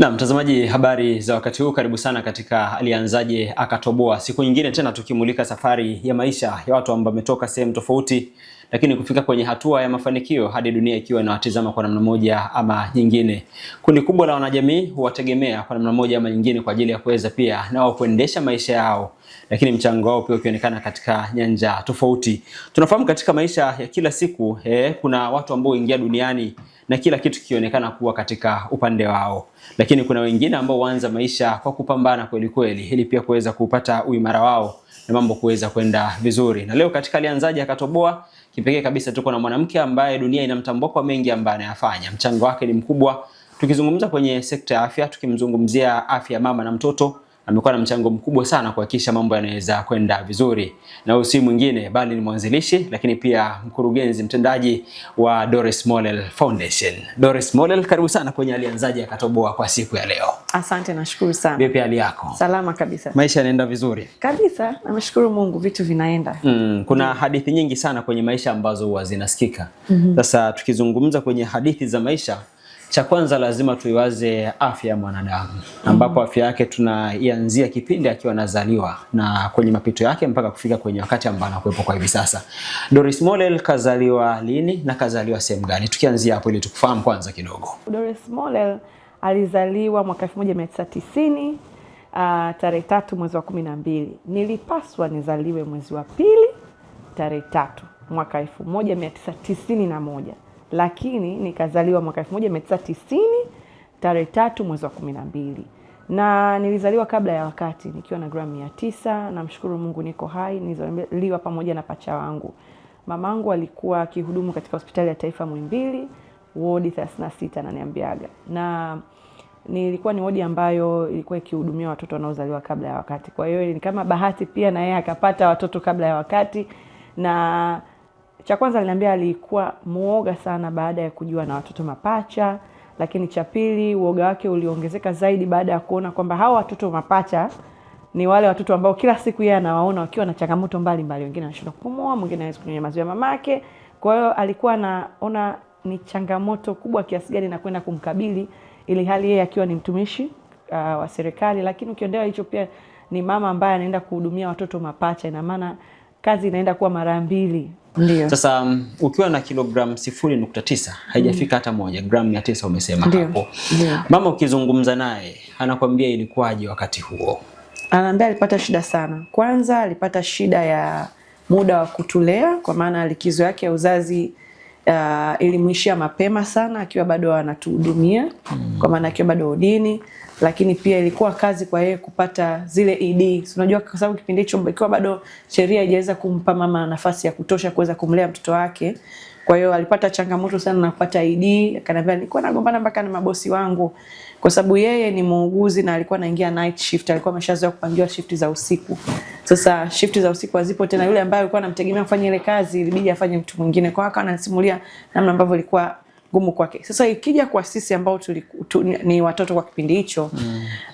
Na mtazamaji, habari za wakati huu, karibu sana katika Alianzaje Akatoboa. Siku nyingine tena tukimulika safari ya maisha ya watu ambao wametoka sehemu tofauti, lakini kufika kwenye hatua ya mafanikio hadi dunia ikiwa inawatazama kwa namna moja ama nyingine. Kundi kubwa la wanajamii huwategemea kwa namna moja ama nyingine kwa ajili ya kuweza pia nao kuendesha maisha yao, lakini mchango wao pia ukionekana katika nyanja tofauti. Tunafahamu katika maisha ya kila siku kuna watu ambao huingia duniani na kila kitu kionekana kuwa katika upande wao, lakini kuna wengine ambao huanza maisha kwa kupambana kweli kweli ili pia kuweza kupata uimara wao na mambo kuweza kwenda vizuri. Na leo katika Alianzaje Akatoboa, kipekee kabisa tuko na mwanamke ambaye dunia inamtambua kwa mengi ambayo anayafanya. Mchango wake ni mkubwa. Tukizungumza kwenye sekta ya afya, tukimzungumzia afya ya mama na mtoto, amekuwa na mchango mkubwa sana kuhakikisha mambo yanaweza kwenda vizuri. Na huyu si mwingine bali ni mwanzilishi lakini pia mkurugenzi mtendaji wa Doris Mollel Foundation. Doris Mollel, karibu sana kwenye Alianzaje Akatoboa kwa siku ya leo. Asante, nashukuru sana. Vipi hali yako? Salama kabisa. Maisha yanaenda vizuri? Kabisa, namshukuru Mungu, vitu vinaenda. Kuna hadithi nyingi sana kwenye maisha ambazo huwa zinasikika. Sasa tukizungumza kwenye hadithi za maisha, cha kwanza lazima tuiwaze afya ya mwanadamu, ambapo afya yake tunaianzia kipindi akiwa anazaliwa na kwenye mapito yake mpaka kufika kwenye wakati ambao anakuwepo kwa hivi sasa. Doris Mollel kazaliwa lini na kazaliwa sehemu gani? Tukianzia hapo ili tukufahamu kwanza kidogo. Doris Mollel alizaliwa mwaka 1990 tarehe 3 mwezi wa 12. Nilipaswa nizaliwe mwezi wa pili tarehe 3 mwaka 1991. Lakini nikazaliwa mwaka 1990 tarehe 3 mwezi wa 12. Na nilizaliwa kabla ya wakati nikiwa na gramu 900. Namshukuru Mungu niko hai. Nilizaliwa pamoja na pacha wangu. Mamangu alikuwa akihudumu katika hospitali ya taifa Muhimbili, wodi 36 ananiambiaga. Na nilikuwa ni wodi ambayo ilikuwa ikihudumia watoto wanaozaliwa kabla ya wakati. Kwa hiyo ni kama bahati pia na yeye akapata watoto kabla ya wakati. Na cha kwanza aliniambia alikuwa muoga sana baada ya kujua na watoto mapacha, lakini cha pili uoga wake uliongezeka zaidi baada ya kuona kwamba hao watoto mapacha ni wale watoto ambao kila siku yeye anawaona wakiwa na changamoto mbalimbali, wengine wanashindwa kupumua, mwingine hawezi kunywa maziwa ya mamake. Kwa hiyo alikuwa anaona ni changamoto kubwa kiasi gani na kwenda kumkabili, ili hali yeye akiwa ni mtumishi wa serikali, lakini ukiondoa hicho pia ni mama ambaye anaenda kuhudumia watoto mapacha, ina maana kazi inaenda kuwa mara mbili. Ndiyo. Sasa ukiwa na kilogramu 0.9 haijafika hata moja, gramu 900 umesema hapo. Ndiyo. Mama ukizungumza naye anakuambia ilikuwaje wakati huo? Anaambia alipata shida sana. Kwanza alipata shida ya muda wa kutulea, kwa maana likizo yake ya uzazi ilimwishia mapema sana akiwa bado anatuhudumia, kwa maana akiwa bado wodini. Lakini pia ilikuwa kazi kwa yeye kupata zile ED. Unajua kwa sababu kipindi hicho ikiwa bado sheria haijaweza kumpa mama nafasi ya kutosha kuweza kumlea mtoto wake. Kwa hiyo alipata changamoto sana na kupata ED. Akaniambia nilikuwa nagombana mpaka na mabosi wangu kwa sababu yeye ni muuguzi na alikuwa anaingia night shift, alikuwa ameshazoea kupangiwa shift za usiku. Sasa shift za usiku hazipo tena, yule ambaye alikuwa anamtegemea kufanya ile kazi ilibidi afanye mtu mwingine. Kwa hiyo anasimulia namna ambavyo ilikuwa gumu kwake. Sasa ikija kwa sisi ambao ni watoto kwa kipindi hicho,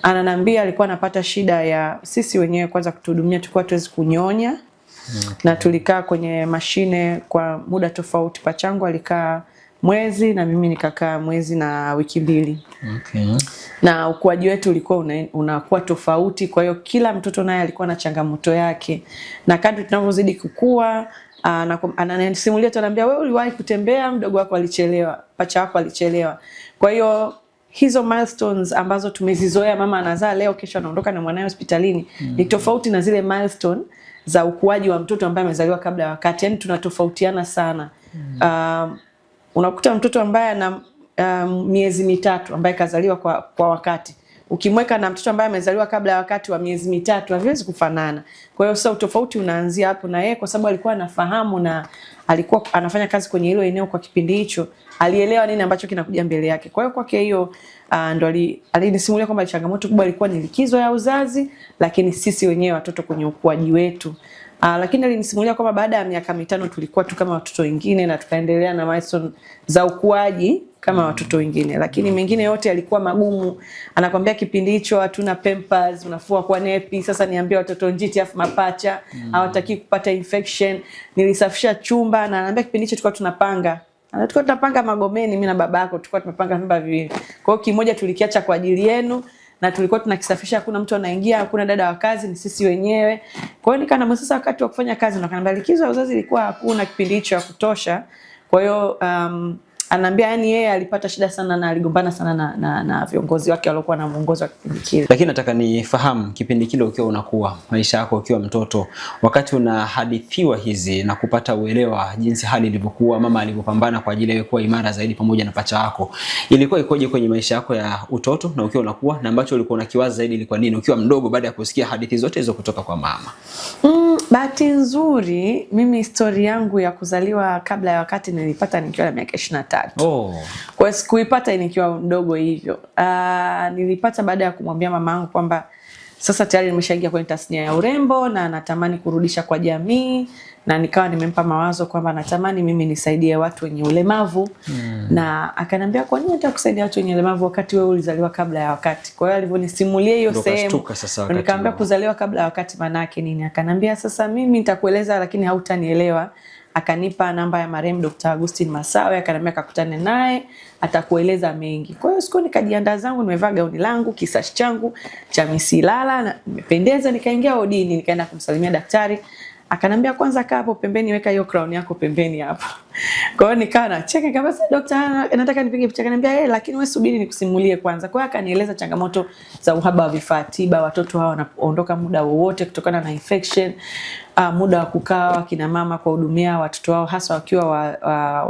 ananiambia alikuwa anapata shida ya sisi wenyewe kwanza kutuhudumia, tulikuwa tuwezi kunyonya. Na tulikaa kwenye mashine kwa muda tofauti. Pachangu alikaa mwezi na mimi nikakaa mwezi na wiki 2. Na ukuaji wetu ulikuwa unakuwa tofauti, kwa hiyo kila mtoto naye alikuwa na changamoto yake. Na kadri tunavyozidi kukua, ananisimulia tu, ananiambia wewe uliwahi kutembea, mdogo wako alichelewa, pacha wako alichelewa. Kwa hiyo hizo milestones ambazo tumezizoea, mama anazaa leo kesho anaondoka na mwanae hospitalini, ni tofauti na zile milestone za ukuaji wa mtoto ambaye amezaliwa kabla ya wakati. Yaani tunatofautiana sana. Unakuta mtoto ambaye ana miezi 3 ambaye kazaliwa kwa wakati, ukimweka na mtoto ambaye amezaliwa kabla ya wakati wa miezi 3 haviwezi kufanana. Kwa hiyo sasa utofauti unaanzia hapo, na yeye kwa sababu alikuwa anafahamu na alikuwa anafanya kazi kwenye hilo eneo kwa kipindi hicho, alielewa nini ambacho kinakuja mbele yake. Kwa hiyo kwake hiyo ndo alinisimulia kwamba changamoto kubwa ilikuwa ni likizo ya uzazi, lakini sisi wenyewe watoto kwenye ukuaji wetu. Lakini alinisimulia kwamba baada ya miaka 5 tulikuwa tu kama watoto wengine na tukaendelea na milestone za ukuaji kama watoto wengine, lakini mengine yote yalikuwa magumu. Anakuambia kipindi hicho hatuna pampers, unafua kwa nepi. Sasa niambia watoto njiti afu mapacha hawataki kupata infection. Nilisafisha chumba, na anaambia kipindi hicho tulikuwa tunapanga Tulikuwa tunapanga Magomeni, mimi na baba yako tulikuwa tumepanga vyumba viwili. Kwa hiyo kimoja tulikiacha kwa ajili yenu na tulikuwa tunakisafisha, hakuna mtu anaingia, hakuna dada wa kazi, ni sisi wenyewe. Kwa hiyo nikana sasa wakati wa kufanya kazi ndo kanambia likizo ya uzazi ilikuwa hakuna kipindi hicho ya kutosha. Kwa hiyo anaambia yani yeye alipata shida sana na aligombana sana na viongozi wake waliokuwa na muongozo wa kipindi kile. Lakini nataka nifahamu kipindi kile ukiwa unakuwa, maisha yako ukiwa mtoto, wakati unahadithiwa hizi na kupata uelewa jinsi hali ilivyokuwa, mama alivyopambana kwa ajili ya kuwa imara zaidi pamoja na pacha wako, ilikuwa ikoje kwenye maisha yako ya utoto na ukiwa unakuwa, na ambacho ulikuwa unakiwaza zaidi ilikuwa nini ukiwa mdogo baada ya kusikia hadithi zote hizo kutoka kwa mama? Bahati nzuri mimi historia yangu ya kuzaliwa kabla ya wakati nilipata nikiwa na miaka 23. Kwa hiyo sikuipata nikiwa mdogo hivyo. Nilipata baada ya kumwambia mamangu kwamba sasa tayari nimeshaingia kwenye tasnia ya urembo na natamani kurudisha kwa jamii, na nikawa nimempa mawazo kwamba natamani mimi nisaidie watu wenye ulemavu. Na akaniambia kwa nini nataka kusaidia watu wenye ulemavu wakati wewe ulizaliwa kabla ya wakati? Kwa hiyo alivyonisimulia hiyo sehemu nikamwambia kuzaliwa kabla ya wakati maana yake nini? Akaniambia sasa mimi nitakueleza lakini hautanielewa. Akanipa namba ya marehemu Dr. Augustine Masawe, akaniambia kakutane naye atakueleza mengi. Kwa hiyo siku nikajiandaa zangu, nimevaa gauni langu, kisashi changu cha misilala na nimependeza, nikaingia wodini, nikaenda kumsalimia daktari. Akanambia kwanza kaa hapo pembeni, weka hiyo crown yako pembeni hapo. Kwa hiyo nikaa na cheka kama sasa daktari nataka nipige picha. Akaniambia lakini wewe subiri nikusimulie kwanza. Kwa hiyo akanieleza changamoto za uhaba wa vifaa tiba, watoto hao wanaondoka muda wowote kutokana na infection, muda wa kukaa kina mama kwa hudumia watoto wao hasa wakiwa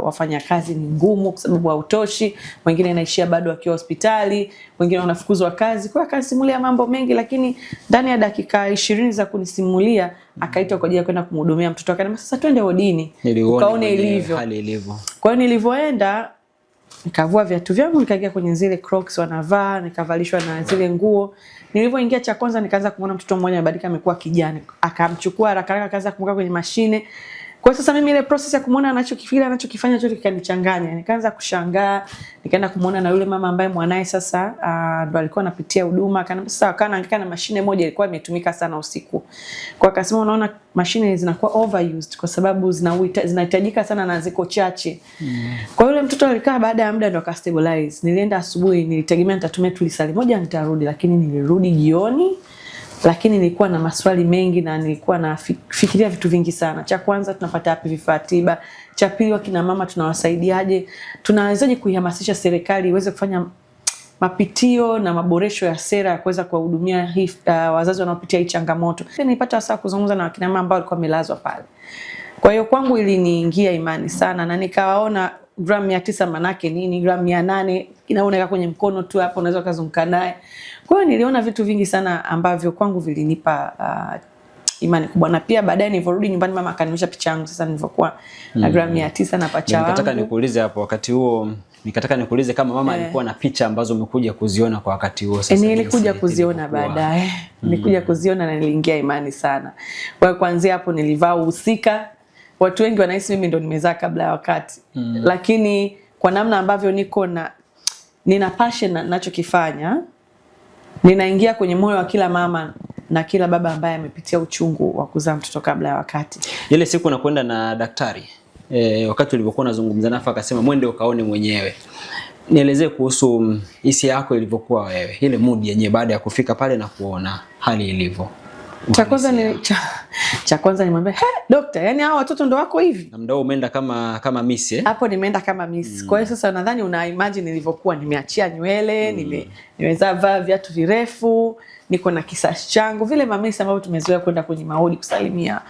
wafanya kazi ni ngumu kwa sababu hautoshi, wengine inaishia bado wakiwa hospitali, wengine wanafukuzwa kazi. Kwa hiyo akasimulia mambo mengi, lakini ndani ya dakika 20 za kunisimulia akaitwa kwa ajili ya kwenda kumhudumia mtoto. Akaniambia sasa twende wodini ukaone ilivyo hali ilivyo. Kwa hiyo nilivyoenda nikavua viatu vyangu, nikaingia kwenye zile Crocs wanavaa, nikavalishwa na zile nguo. Nilivyoingia cha kwanza nikaanza kuona mtoto mmoja amebadilika, amekuwa kijani. Akamchukua haraka haraka akaanza kumweka kwenye mashine. Kwa sasa mimi ile process ya kumuona anachokifikiria anachokifanya chote kikanichanganya. Nikaanza kushangaa, nikaenda kumuona na yule mama ambaye mwanae sasa ndo alikuwa anapitia huduma. Akaniambia sasa anaangaika na mashine moja ilikuwa imetumika sana usiku. Kwa akasema unaona mashine zinakuwa overused kwa sababu zinahitajika sana na ziko chache. Kwa yule mtoto alikaa, baada ya muda ndo akastabilize. Nilienda asubuhi, nilitegemea nitatumia tu lisali moja nitarudi, lakini nilirudi jioni. Lakini nilikuwa na maswali mengi na nilikuwa nafikiria vitu vingi sana. Cha kwanza tunapata wapi vifaa tiba? Cha pili wakina mama tunawasaidiaje? Tunawezaje kuihamasisha serikali iweze kufanya mapitio na maboresho ya sera ya kuweza kuwahudumia wazazi wanaopitia hii changamoto? Nilipata wasaa kuzungumza na wakina mama ambao walikuwa wamelazwa pale. Kwa hiyo kwangu iliniingia imani sana na nikawaona gramu 900 manake nini, gramu 800 inaoneka kwenye mkono tu hapo, unaweza kuzunguka naye. Kwa hiyo niliona vitu vingi sana ambavyo kwangu vilinipa imani kubwa. Na pia baadaye nilivorudi nyumbani mama akanionyesha picha yangu sasa nilivyokuwa na gramu 900 na pacha wangu. Nikataka nikuulize hapo wakati huo, nikataka nikuulize kama mama alikuwa na picha ambazo umekuja kuziona kwa wakati huo sasa. Nilikuja kuziona baadaye. Nilikuja kuziona na niliingia imani sana. Kwa hiyo kuanzia hapo nilivaa uhusika. Watu wengi wanahisi mimi ndo nimezaa kabla ya wakati. Lakini kwa namna ambavyo nina passion na ninachokifanya, ninaingia kwenye moyo wa kila mama na kila baba ambaye amepitia uchungu wa kuzaa mtoto kabla ya wakati. Ile siku nakwenda na daktari, wakati ulivyokuwa unazungumza naye akasema mwende ukaone mwenyewe. Nielezee kuhusu hisia yako ilivyokuwa wewe, ile mood yenyewe baada ya kufika pale na kuona hali ilivyo. Cha kwanza nimwambia, "Daktari, yani hao watoto ndo wako hivi?" Na mdao umeenda kama miss Hapo nimeenda kama miss. Kwa hiyo sasa nadhani una imagine nilivyokuwa, nimeachia nywele, nimeweza vaa viatu virefu, niko na kisashi changu, vile mamisi ambao tumezoea kwenda kwenye maodi kusalimia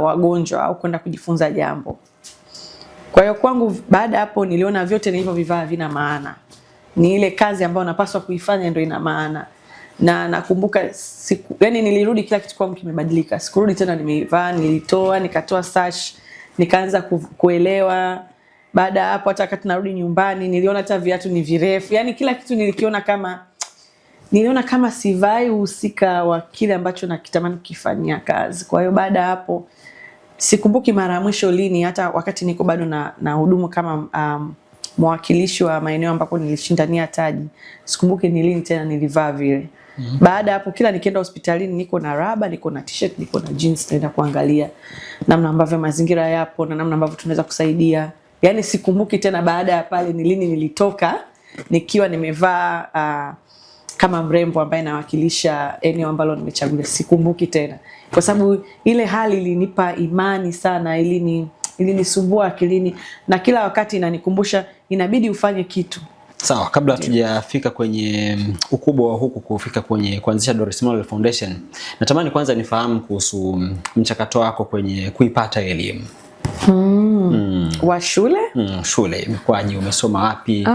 wagonjwa au kwenda kujifunza jambo. Kwa hiyo kwangu baada hapo niliona vyote nilivyovivaa vina maana. Ni ile kazi ambayo napaswa kuifanya ndio ina maana. Na nakumbuka yani nilirudi kila kitu kwangu kimebadilika. Sikurudi tena nimeivaa, nilitoa, nikatoa sash, nikaanza kuelewa. Baada hapo hata wakati narudi nyumbani niliona hata viatu ni virefu. Yani kila kitu niliona kama sivai uhusika wa kile ambacho nakitamani kukifanyia kazi. Kwa hiyo baada hapo sikumbuki mara ya mwisho lini, hata wakati niko bado na hudumu kama mwakilishi wa maeneo ambapo nilishindania taji. Sikumbuki ni lini tena nilivaa vile. Baada hapo kila nikienda hospitalini niko na raba, niko na t-shirt, niko na jeans, naenda kuangalia namna ambavyo mazingira yapo na namna ambavyo tunaweza kusaidia Yani sikumbuki tena baada ya pale ni lini nilitoka nikiwa nimevaa kama mrembo ambaye nawakilisha eneo ambalo nimechagulia. Sikumbuki tena, kwa sababu ile hali ilinipa imani sana, ilinisumbua akilini, na kila wakati inanikumbusha inabidi ufanye kitu. Sawa, kabla hatujafika kwenye ukubwa wa huku kufika kwenye kuanzisha Doris Mollel Foundation, natamani kwanza nifahamu kuhusu mchakato wako kwenye kuipata elimu. Wa shule? Shule imekwaje? Umesoma wapi?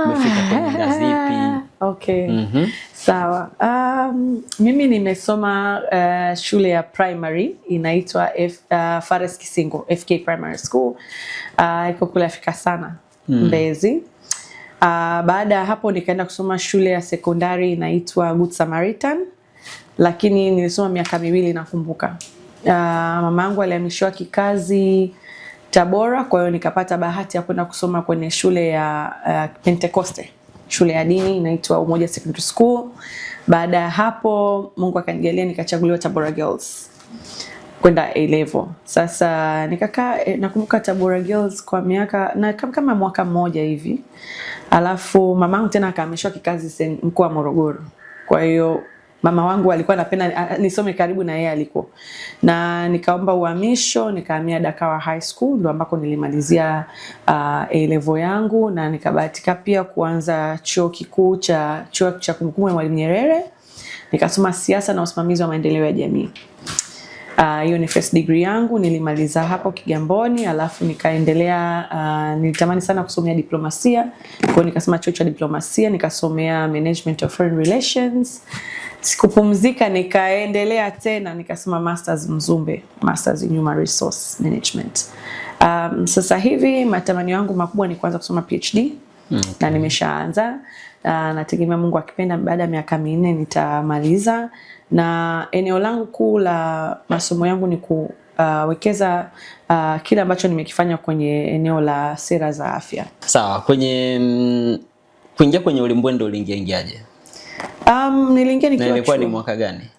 Umefika kwenye ngazi ipi? Okay. Sawa. Mimi nimesoma shule ya primary inaitwa Fares Kisingo FK Primary School. Iko kule Afrika sana, Mbezi. Baada ya hapo nikaenda kusoma shule ya sekondari inaitwa Good Samaritan, lakini nilisoma miaka 2 nakumbuka. Mama yangu alihamishiwa kikazi Tabora, kwa hiyo nikapata bahati ya kwenda kusoma kwenye shule ya Pentecoste, shule ya dini inaitwa Umoja Secondary School. Baada ya hapo Mungu akanijalia nikachaguliwa Tabora Girls kwenda A level. Sasa nikakaa nakumbuka Tabora Girls kwa miaka na kama mwaka mmoja hivi. Alafu mamangu tena akahamishwa kikazi mkoa wa Morogoro. Kwa hiyo mama wangu alikuwa anapenda nisome karibu na yeye aliko. Na nikaomba uhamisho, nikahamia Dakawa High School ndo ambako nilimalizia A level yangu, na nikabahatika pia kuanza chuo kikuu cha kumbukumbu ya Mwalimu Nyerere. Nikasoma siasa na usimamizi wa maendeleo ya jamii. Hiyo ni first degree yangu, nilimaliza hapo Kigamboni. Alafu nikaendelea, nilitamani sana kusomea diplomasia, kwa hiyo nikasoma chuo cha diplomasia, nikasomea management of foreign relations. Sikupumzika, nikaendelea tena nikasoma masters Mzumbe, masters in human resource management. Sasa hivi matamanio yangu makubwa ni kuanza kusoma PhD. Na nimeshaanza, nategemea Mungu akipenda baada ya miaka 4 nitamaliza. Na eneo langu kuu la masomo yangu ni kuwekeza kile ambacho nimekifanya kwenye eneo la sera za afya. Sawa, kwenye kuingia kwenye ulimbwende uliingiaje? Niliingia nikiwa na ilikuwa ni mwaka gani?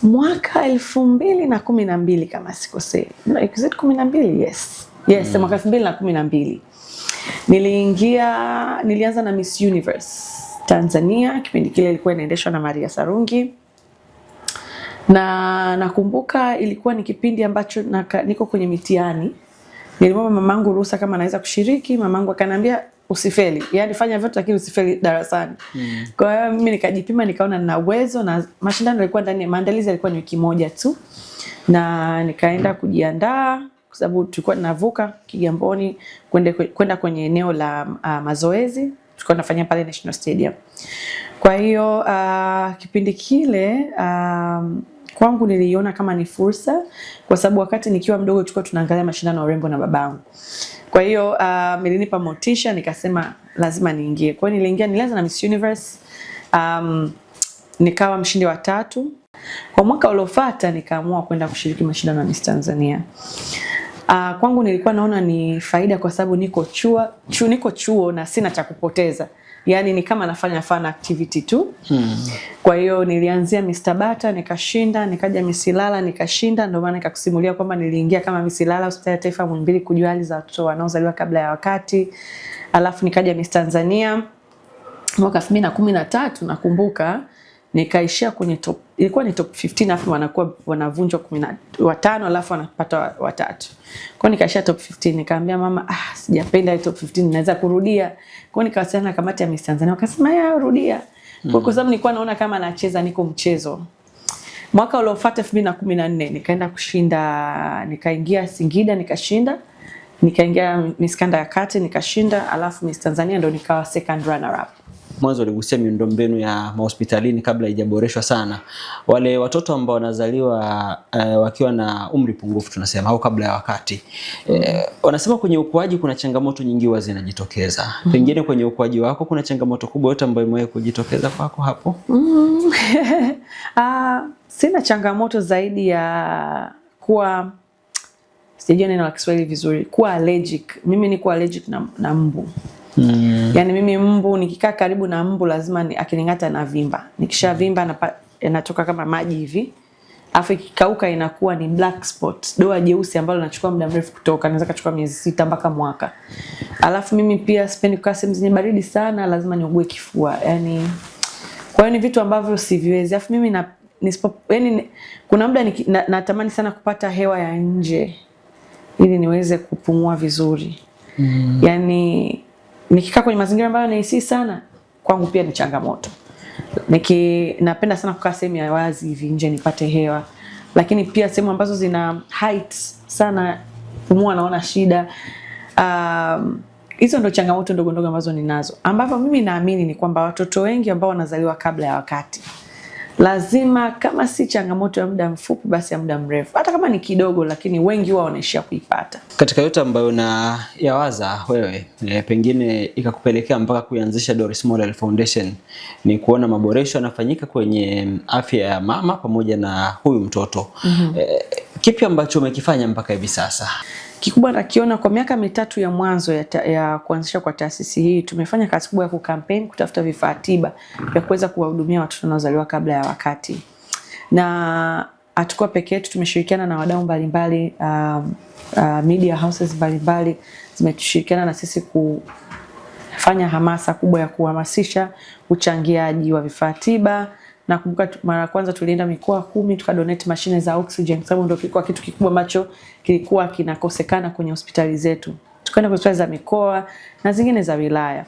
Mwaka 2012 kama sikosei. No, is it 12? Yes, mwaka 2012. Nilianza na Miss Universe Tanzania, kipindi kile ilikuwa inaendeshwa na Maria Sarungi. Na nakumbuka ilikuwa ni kipindi ambacho niko kwenye mitihani. Nilimwomba mamangu ruhusa kama naweza kushiriki, mamangu akaniambia usifeli. Yaani fanya vyote lakini usifeli darasani. Kwa hiyo mimi nikajipima, nikaona nina uwezo, na mashindano yalikuwa maandalizi yalikuwa ni wiki moja tu. Na nikaenda kujiandaa kwa sababu tulikuwa tunavuka Kigamboni kwenda kwenye eneo la mazoezi. Tulikuwa tunafanya pale National Stadium. Kwa hiyo kipindi kile kwangu niliona kama ni fursa, kwa sababu wakati nikiwa mdogo tulikuwa tunaangalia mashindano ya urembo na babangu. Kwa hiyo nilinipa motisha, nikasema lazima niingie. Kwa hiyo nilianza na Miss Universe, nikawa mshindi wa 3. Kwa mwaka uliofuata nikaamua kwenda kushiriki mashindano ya Miss Tanzania. Kwangu nilikuwa naona ni faida kwa sababu niko chuo na sina cha kupoteza. Yaani ni kama nafanya fun activity tu. Kwa hiyo nilianzia Miss Tabata nikashinda, nikaja Miss Ilala nikashinda, ndio maana nikakusimulia kwamba niliingia kama Miss Ilala Hospitali ya Taifa Muhimbili kujua hali za watoto wanaozaliwa kabla ya wakati. Alafu nikaja Miss Tanzania mwaka 2013 nakumbuka, nikaishia kwenye ilikuwa ni top 15, alafu wanavunjwa 15 alafu wanapata watatu. Kwa nikaishia top 15, nikaambia mama sijapenda top 15, naweza kurudia. Kwa nikawasiliana na kamati ya Miss Tanzania, wakasema rudia. Kwa sababu nilikuwa naona kama nacheza niko mchezo. Mwaka uliofuata 2014 nikaenda kushinda, nikaingia Singida nikashinda, nikaingia Miss Kanda ya Kati nikashinda, alafu Miss Tanzania ndo nikawa second runner up. Mwanzo uligusia miundombinu ya mahospitalini kabla haijaboreshwa sana. Wale watoto ambao wanazaliwa wakiwa na umri pungufu tunasema, au kabla ya wakati, wanasema kwenye ukuaji kuna changamoto nyingi huwa zinajitokeza. Pengine kwenye ukuaji wako kuna changamoto kubwa yote ambayo imewahi kujitokeza kwako hapo? Sina changamoto zaidi ya kuwa, sijui neno la Kiswahili vizuri, kuwa allergic. Mimi niko allergic na mbu. Yaani mimi mbu, nikikaa karibu na mbu lazima akining'ata na vimba. Nikisha vimba natoka kama maji hivi. afu ikikauka inakuwa ni black spot, doa jeusi ambalo linachukua muda mrefu kutoka, inaweza kuchukua miezi 6 mpaka mwaka. Alafu mimi pia sipendi kukaa sehemu zenye baridi sana, lazima niugue kifua. Yani kwa hiyo ni vitu ambavyo siviwezi. Alafu mimi kuna muda natamani sana kupata hewa ya nje ili niweze kupumua vizuri. Yani nikikaa kwenye mazingira ambayo nahisi sana, kwangu pia ni changamoto. Napenda sana kukaa sehemu ya wazi hivi nje nipate hewa. Lakini pia sehemu ambazo zina heights sana, pumua naona shida. Hizo ndo changamoto ndogo ndogo ambazo ninazo. Ambapo mimi naamini ni kwamba watoto wengi ambao wanazaliwa kabla ya wakati, lazima kama si changamoto ya muda mfupi basi ya muda mrefu, hata kama ni kidogo, lakini wengi wao wanaishia kuipata. Katika yote ambayo yawaza wewe, pengine ikakupelekea mpaka kuanzisha Doris Mollel Foundation, ni kuona maboresho yanafanyika kwenye afya ya mama pamoja na huyu mtoto. Kipi ambacho umekifanya mpaka hivi sasa? Kikubwa nakiona kwa miaka mitatu ya mwanzo ya kuanzisha kwa taasisi hii, tumefanya kazi kubwa ya kukampeni kutafuta vifaa tiba vya kuweza kuwahudumia watoto wanaozaliwa kabla ya wakati. Na hatukuwa peke yetu, tumeshirikiana na wadau mbalimbali, media houses mbalimbali zimetushirikiana na sisi kufanya hamasa kubwa ya kuhamasisha uchangiaji wa vifaa tiba. Na kumbuka mara ya kwanza tulienda mikoa 10 tukadonate mashine za oxygen, sababu ndio kilikuwa kitu kikubwa ambacho kilikuwa kinakosekana kwenye hospitali zetu. Tukaenda kwa hospitali za mikoa na zingine za wilaya.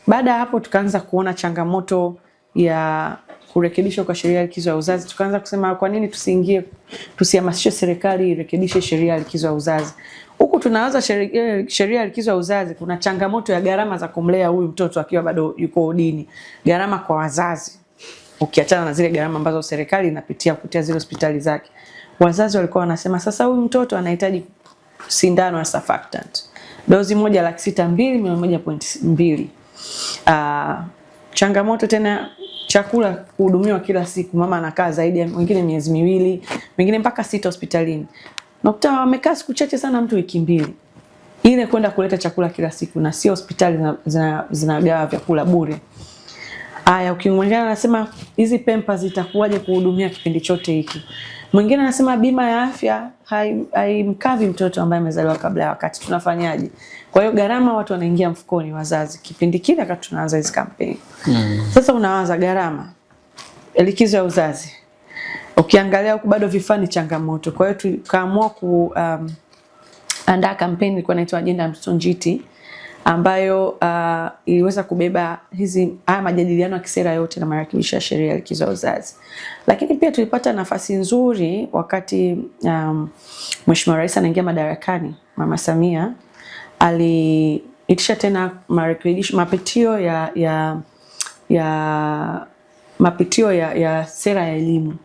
Baada ya hapo tukaanza kuona changamoto ya kurekebishwa kwa sheria ya likizo ya uzazi. Tukaanza kusema kwa nini tusihamasishe serikali irekebishe sheria ya likizo ya uzazi. Huku tunaanza sheria ya likizo ya uzazi, kuna changamoto ya gharama za kumlea huyu mtoto akiwa bado yuko udini. Gharama kwa wazazi, ukiachana na zile gharama ambazo serikali inapitia kupitia zile hospitali zake. Wazazi walikuwa wanasema sasa huyu mtoto anahitaji sindano ya surfactant. Dozi moja 602,100.2. Changamoto tena chakula kuhudumiwa kila siku. Mama anakaa zaidi ya wengine miezi 2, wengine mpaka 6 hospitalini. Nakuta wamekaa siku chache sana, mtu wiki 2. Ile kwenda kuleta chakula kila siku, na sio hospitali zinagawa vyakula bure. Ukimwingine anasema hizi Pampers zitakuwaje kuhudumia kipindi chote hiki. Mwingine anasema bima ya afya haimkavi mtoto ambaye amezaliwa kabla ya wakati, tunafanyaje? Kwa hiyo gharama watu wanaingia mfukoni, wazazi, kipindi kile wakati tunaanza hizo kampeni. Sasa unawaza gharama, likizo ya uzazi. Ukiangalia huko bado vifaa ni changamoto. Kwa hiyo tukaamua kuandaa kampeni ilikuwa inaitwa Ajenda ya Mtoto Njiti, ambayo iliweza kubeba haya majadiliano ya kisera yote na marekebisho ya sheria ya likizo ya uzazi. Lakini pia tulipata nafasi nzuri wakati Mheshimiwa Rais anaingia madarakani, Mama Samia aliitisha tena mapitio ya sera ya elimu.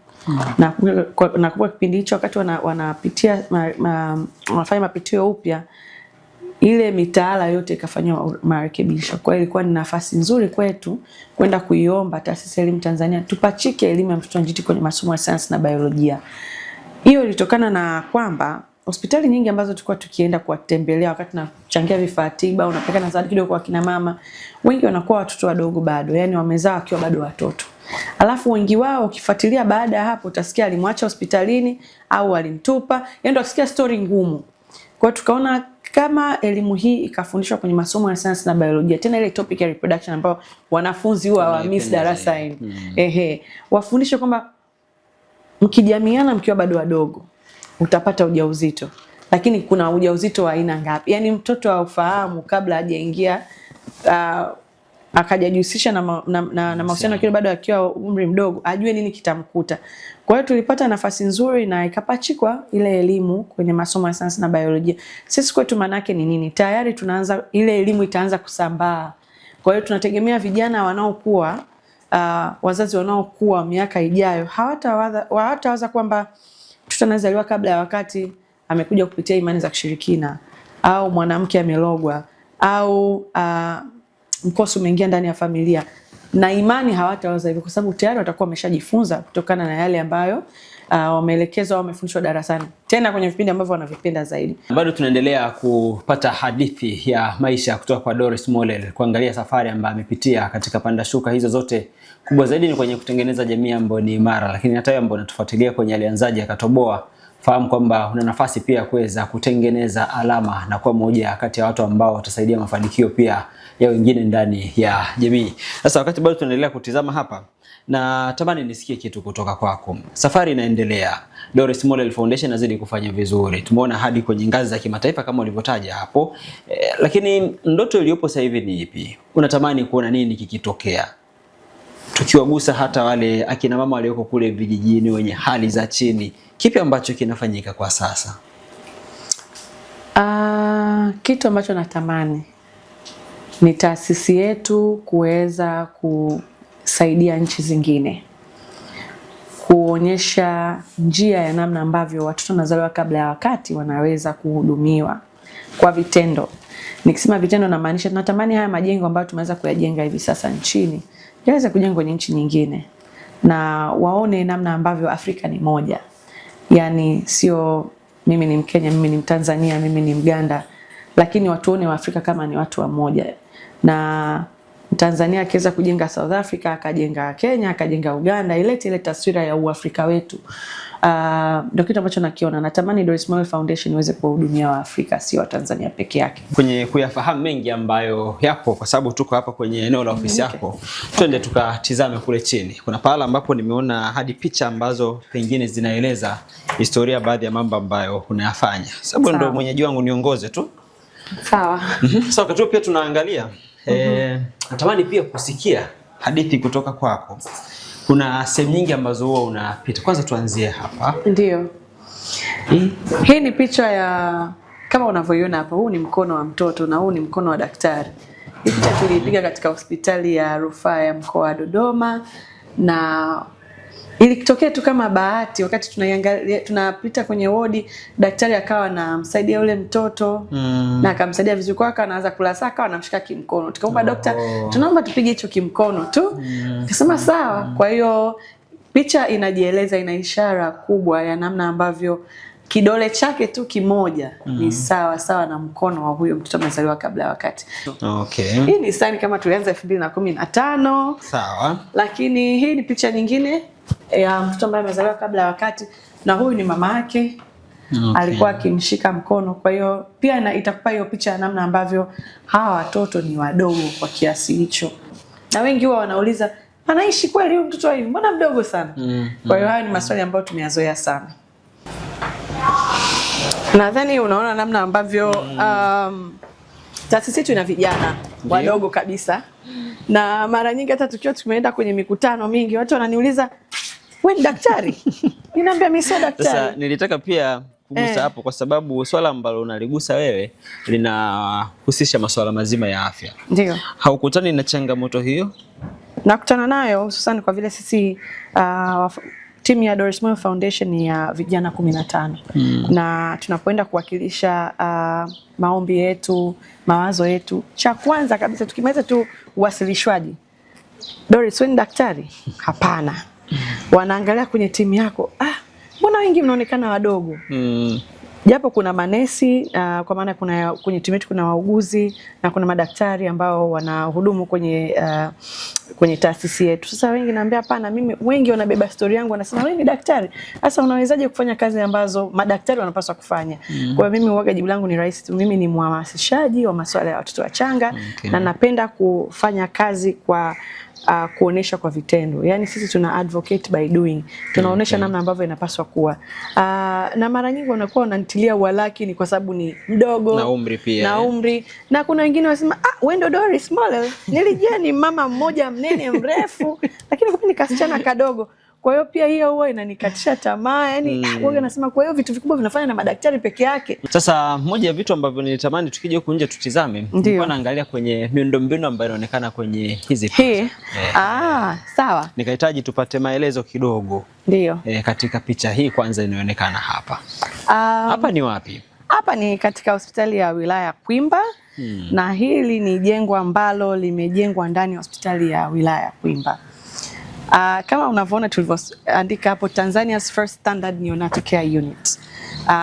Na kwa kipindi hicho wakati wanafanya mapitio upya, ile mitaala yote ikafanywa marekebisho. Kwa hiyo ilikuwa ni nafasi nzuri kwetu kwenda kuiomba Taasisi ya Elimu Tanzania tupachike elimu ya mtoto njiti kwenye masomo ya sayansi na biolojia. Hiyo ilitokana na kwamba hospitali nyingi ambazo tulikuwa tukienda kuwatembelea wakati tunachangia vifaa tiba, unapeka na zawadi kidogo kwa kina mama, wengi wanakuwa watoto wadogo bado, yani wamezaa wakiwa bado watoto. Alafu wengi wao ukifuatilia baada ya hapo utasikia alimwacha hospitalini au alimtupa, yani ndio ukisikia story ngumu. Kwa hiyo tukaona kama elimu hii ikafundishwa kwenye masomo ya sayansi na biolojia, tena ile topic ya reproduction ambayo wanafunzi huwa hawamiss darasa hili. Wafundishe kwamba mkijamiana mkiwa bado wadogo utapata ujauzito, lakini kuna ujauzito wa aina ngapi? Yani mtoto aufahamu kabla hajaingia akajihusisha na mahusiano kile bado akiwa umri mdogo, ajue nini kitamkuta. Kwa hiyo tulipata nafasi nzuri na ikapachikwa ile elimu kwenye masomo ya sayansi na biolojia. Sisi kwetu manake ni nini? Tayari tunaanza ile elimu itaanza kusambaa. Kwa hiyo tunategemea vijana wanaokuwa wazazi wanaokuwa miaka ijayo hawatawaza kwamba mtoto anazaliwa kabla ya wakati amekuja kupitia imani za kishirikina, au mwanamke amelogwa, au mkosi umeingia ndani ya familia. Na imani hawatawaza hivyo, kwa sababu tayari watakuwa wameshajifunza kutokana na yale ambayo wameelekezwa, wamefundishwa darasani, tena kwenye vipindi ambavyo wanavipenda zaidi. Bado tunaendelea kupata hadithi ya maisha kutoka kwa Doris Mollel, kuangalia safari ambayo amepitia katika panda shuka hizo zote. Kubwa zaidi ni kwenye kutengeneza jamii ambayo ni imara, lakini hata wewe ambao unatufuatilia kwenye Alianzaje Akatoboa, fahamu kwamba una nafasi pia kuweza kutengeneza alama na kuwa moja kati ya watu ambao watasaidia mafanikio pia ya wengine ndani ya jamii. Sasa wakati bado tunaendelea kutizama hapa, na tamani nisikie kitu kutoka kwako. Safari inaendelea. Doris Mollel Foundation inazidi kufanya vizuri. Tumeona hadi kwenye ngazi za kimataifa kama ulivyotaja hapo. Lakini ndoto iliyopo sasa hivi ni ipi? Unatamani kuona nini kikitokea? Tukiwagusa hata wale akina mama walioko kule vijijini wenye hali za chini, kipi ambacho kinafanyika kwa sasa? Kitu ambacho natamani ni taasisi yetu kuweza kusaidia nchi zingine, kuonyesha njia ya namna ambavyo watoto wanazaliwa kabla ya wakati wanaweza kuhudumiwa kwa vitendo. Nikisema vitendo namaanisha tunatamani haya majengo ambayo tumeweza kuyajenga hivi sasa nchini yaweze kujengwa kwenye nchi nyingine, na waone namna ambavyo Afrika ni moja. Yani sio mimi ni Mkenya, mimi ni Mtanzania, mimi ni Mganda, lakini watuone wa Afrika kama ni watu wa moja. Na Tanzania akiweza kujenga South Africa, akajenga Kenya, akajenga Uganda, ile taswira ya Uafrika wetu. Ndio kitu ambacho nakiona. Natamani Doris Mollel Foundation iweze kuwahudumia wa Afrika, si wa Tanzania peke yake. Kwenye kuyafahamu mengi ambayo yapo, kwa sababu tuko hapa kwenye eneo la ofisi yako, twende tukatizame kule chini. Kuna pahala ambapo nimeona hadi picha ambazo pengine zinaeleza historia baadhi ya mambo ambayo unayafanya. Sababu ndio mwenyeji wangu, niongoze tu. Sawa. Sasa wakati pia tunaangalia natamani pia kusikia hadithi kutoka kwako. Kuna sehemu nyingi ambazo huwa unapita. Kwanza tuanzie hapa. Ndio. Hii ni picha ya kama unavyoiona hapa, huu ni mkono wa mtoto na huu ni mkono wa daktari. Hii picha tulipiga katika hospitali ya Rufaa ya Mkoa wa Dodoma, na ilitokea tu kama bahati, wakati tunaiangalia tunapita kwenye wodi, daktari akawa anamsaidia yule mtoto na akamsaidia vizuri, kwa hiyo anaanza kula saka, anamshika kimkono. Tukamwomba daktari, tunaomba tupige hicho kimkono tu. Akasema sawa. Kwa hiyo picha inajieleza, ina ishara kubwa ya namna ambavyo kidole chake tu kimoja ni sawa na mkono wa huyo mtoto amezaliwa kabla ya wakati. Okay. Hii ni sani kama tulianza 2015. Sawa. Lakini hii ni picha nyingine ya mtoto ambaye amezaliwa kabla ya wakati, na huyu ni mama yake. Okay. Alikuwa akimshika mkono. Kwa hiyo pia itakupa hiyo picha ya namna ambavyo hawa watoto ni wadogo kwa kiasi hicho. Na wengi huwa wanauliza, anaishi kweli huyu mtoto hivi? Mbona mdogo sana? Kwa hiyo haya ni maswali ambayo tumeyazoea sana. Nadhani unaona namna ambavyo taasisi yetu ina vijana wadogo kabisa. Na mara nyingi hata tukiwa tumeenda kwenye mikutano mingi, watu wananiuliza, wewe ni daktari? Ninaambia mimi sio daktari. Sasa nilitaka pia kugusa hapo kwa sababu swala ambalo unaligusa wewe linahusisha masuala mazima ya afya. Ndio. Haukutani na changamoto hiyo? Nakutana nayo, hususan kwa vile sisi timu ya Doris Mollel Foundation ni ya vijana 15. Na tunapoenda kuwakilisha maombi yetu, mawazo yetu, cha kwanza kabisa tukimaliza tu uwasilishwaji, Doris, wewe ni daktari? Hapana. Wanaangalia kwenye timu yako, mbona wengi mnaonekana wadogo? Japo kuna manesi, kwa maana kuna kwenye timu yetu kuna wauguzi na kuna madaktari ambao wanahudumu kwenye taasisi yetu. Sasa wengi naambia hapana, mimi wengi wanabeba story yangu, wanasema wewe ni daktari. Sasa unawezaje kufanya kazi ambazo madaktari wanapaswa kufanya? Kwa hiyo mimi huaga jibu langu ni rahisi tu, mimi ni mhamasishaji wa masuala ya watoto wachanga. Na napenda kufanya kazi kwa kuonesha kwa vitendo. Yani sisi tuna advocate by doing. Tunaonesha namna ambavyo inapaswa kuwa. Na mara nyingi wanakuwa wananitilia walaki ni kwa sababu ni mdogo na umri pia. Na umri. Na kuna wengine wanasema, wewe ndo Doris Mollel. Nilijua ni mama mmoja mnene mrefu, lakini kumbe ni kasichana kadogo. Kwa hiyo pia hiyo huwa inanikatisha tamaa. Yani wewe unasema kwa hiyo vitu vikubwa vinafanya na madaktari peke yake. Sasa moja ya vitu ambavyo nilitamani tukija huku nje tutizame, nilikuwa naangalia kwenye miundombinu ambayo inaonekana kwenye hizi picha. Sawa. Nikahitaji tupate maelezo kidogo. Ndio. Katika picha hii kwanza inaonekana hapa. Hapa ni wapi? Hapa ni katika hospitali ya wilaya ya Kwimba. Na hili ni jengo ambalo limejengwa ndani ya hospitali ya wilaya ya Kwimba. Kama unavyoona tulivyoandika hapo, Tanzania's first standard neonatal care unit.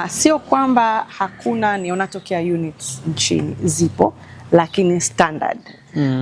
Sio kwamba hakuna neonatal care units nchini, zipo, lakini standard.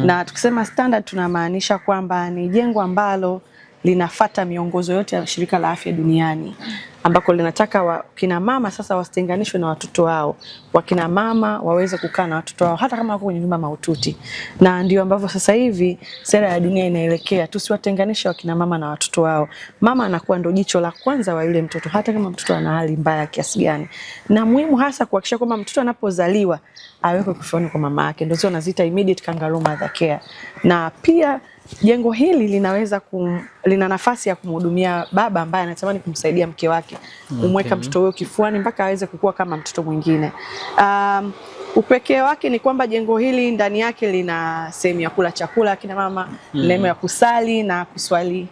Na tukisema standard tunamaanisha kwamba ni jengo ambalo linafata miongozo yote ya Shirika la Afya Duniani, ambako linataka kina mama sasa wasitenganishwe na watoto wao, wakina mama waweze kukaa na watoto wao hata kama wako kwenye nyumba mahututi. Na ndio ambavyo sasa hivi sera ya dunia inaelekea, tusiwatenganishe wakina mama na watoto wao. Mama anakuwa ndo jicho la kwanza wa yule mtoto, hata kama mtoto ana hali mbaya kiasi gani. Na muhimu hasa kuhakikisha kwamba mtoto anapozaliwa awekwe kifuani kwa mama yake, ndio wanaziita immediate kangaroo mother care. Na pia jengo hili lina nafasi ya kumhudumia baba ambaye anatamani kumsaidia mke wake, kumweka mtoto huyo kifuani mpaka aweze kukua kama mtoto mwingine. Upekee wake ni kwamba jengo hili ndani yake lina sehemu ya kula chakula kina mama, sehemu ya kusali na kuswali,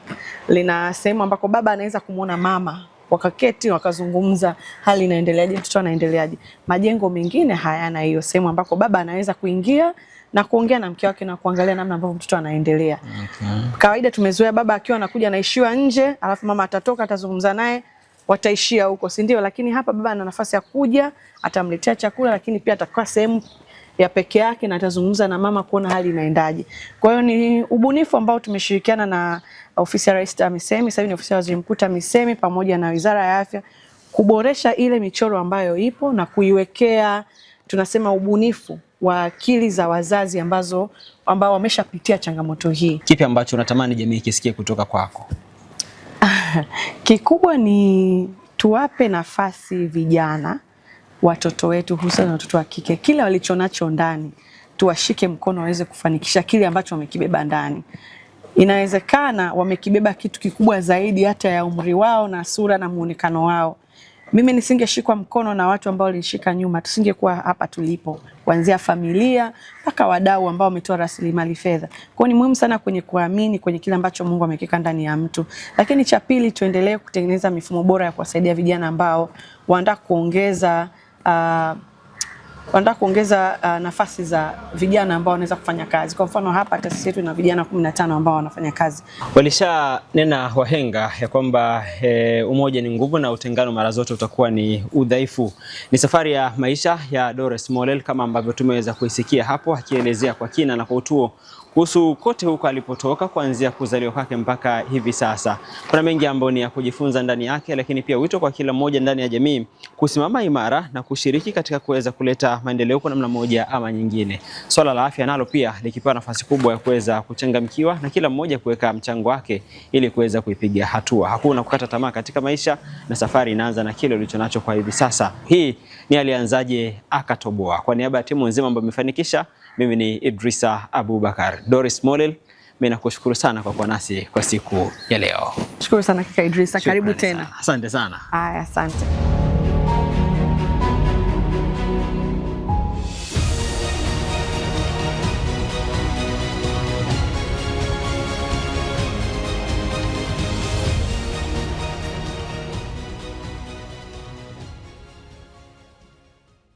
lina sehemu ambako baba anaweza kumuona mama, wakaketi wakazungumza hali inaendeleaje, mtoto anaendeleaje. Majengo mengine hayana hiyo sehemu ambako baba anaweza kuingia na kuongea na mke wake na kuangalia namna ambavyo mtoto anaendelea. Kawaida tumezoea baba akiwa anakuja anaishiwa nje, alafu mama atatoka atazungumza naye, wataishia huko, si ndio? Lakini hapa baba ana nafasi ya kuja, atamletea chakula, lakini pia atakaa sehemu ya peke yake na atazungumza na mama kuona hali inaendaje. Kwa hiyo ni ubunifu ambao tumeshirikiana na ofisi ya Rais TAMISEMI, sasa ni ofisi ya Waziri Mkuu TAMISEMI pamoja na Wizara ya Afya, kuboresha ile michoro ambayo ipo na kuiwekea tunasema ubunifu wa akili za wazazi ambao wameshapitia changamoto hii. Kipi ambacho unatamani jamii kisikie kutoka kwako? Kikubwa ni tuwape nafasi vijana, watoto wetu, hususan watoto wa kike, kile walichonacho ndani tuwashike mkono waweze kufanikisha kile ambacho wamekibeba ndani. Inawezekana wamekibeba kitu kikubwa zaidi hata ya umri wao na sura na muonekano wao. Mimi nisingeshikwa mkono na watu ambao walinishika nyuma, tusingekuwa hapa tulipo, kuanzia familia mpaka wadau ambao wametoa rasilimali fedha. Kwa hiyo ni muhimu sana kwenye kuamini kwenye kile ambacho Mungu amekika ndani ya mtu. Lakini cha pili, tuendelee kutengeneza mifumo bora ya kuwasaidia vijana ambao wanataka kuongeza nafasi za vijana ambao wanaweza kufanya kazi. Kwa mfano hapa taasisi yetu ina vijana 15 ambao wanafanya kazi. Walisha nena wahenga ya kwamba umoja ni nguvu na utengano mara zote utakuwa ni udhaifu. Ni safari ya maisha ya Dorris Mollel kama ambavyo tumeweza kuisikia hapo, akielezea kwa kina na kwa utuo kuhusu kote huko alipotoka kuanzia kuzaliwa kwake mpaka hivi sasa. Kuna mengi ambayo ni ya kujifunza ndani yake, lakini pia wito kwa kila mmoja ndani ya jamii kusimama imara na kushiriki katika kuweza kuleta maendeleo kwa namna moja ama nyingine. Swala la afya nalo pia likipewa nafasi kubwa ya kuweza kuchangamkiwa na kila mmoja kuweka mchango wake ili kuweza kuipiga hatua. Hakuna kukata tamaa katika maisha na safari inaanza na kile ulichonacho kwa hivi sasa. Hii ni Alianzaje Akatoboa. Kwa niaba ya timu nzima ambayo imefanikisha, mimi ni Idrisa Abubakar. Dorris Mollel, mimi nakushukuru sana kwa kuwa nasi kwa siku ya leo. Shukuru sana kaka Idrisa, karibu tena. Asante sana. Haya, asante.